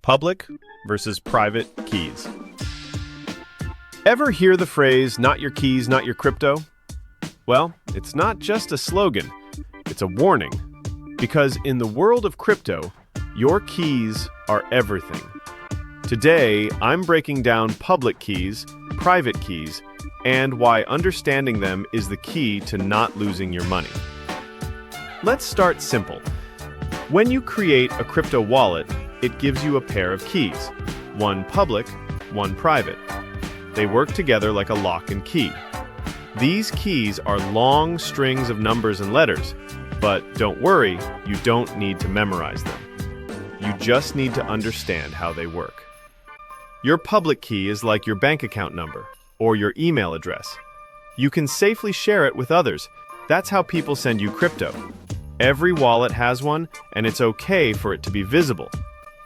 Public versus private keys. Ever hear the phrase, not your keys, not your crypto? Well, it's not just a slogan, it's a warning. Because in the world of crypto, your keys are everything. Today, I'm breaking down public keys, private keys, and why understanding them is the key to not losing your money. Let's start simple. When you create a crypto wallet, it gives you a pair of keys, one public, one private. They work together like a lock and key. These keys are long strings of numbers and letters, but don't worry, you don't need to memorize them. You just need to understand how they work. Your public key is like your bank account number or your email address. You can safely share it with others. That's how people send you crypto. Every wallet has one, and it's okay for it to be visible.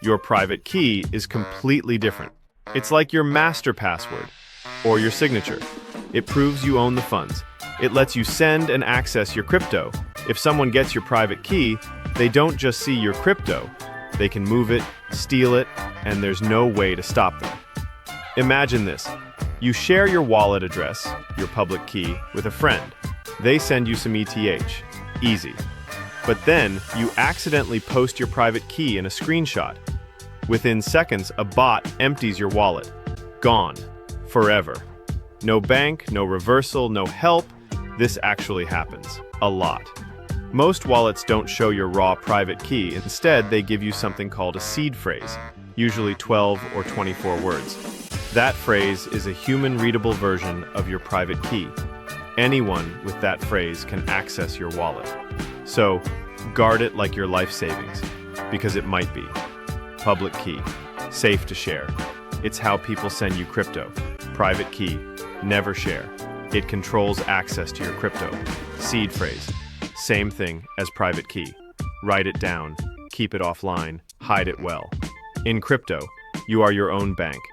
Your private key is completely different. It's like your master password or your signature. It proves you own the funds. It lets you send and access your crypto. If someone gets your private key, they don't just see your crypto. They can move it, steal it, and there's no way to stop them. Imagine this. You share your wallet address, your public key, with a friend. They send you some ETH. Easy. But then, you accidentally post your private key in a screenshot. Within seconds, a bot empties your wallet. Gone. Forever. No bank, no reversal, no help. This actually happens. A lot. Most wallets don't show your raw private key. Instead, they give you something called a seed phrase, usually 12 or 24 words. That phrase is a human-readable version of your private key. Anyone with that phrase can access your wallet. So, guard it like your life savings, because it might be. Public key. Safe to share. It's how people send you crypto. Private key. Never share. It controls access to your crypto. Seed phrase. Same thing as private key. Write it down. Keep it offline. Hide it well. In crypto, you are your own bank.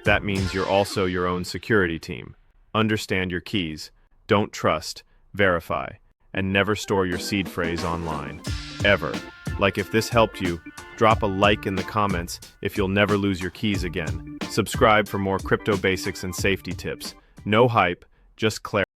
That means you're also your own security team. Understand your keys. Don't trust. Verify. And never store your seed phrase online. Ever. Like if this helped you, drop a like in the comments if you'll never lose your keys again. Subscribe for more crypto basics and safety tips. No hype, just clarity.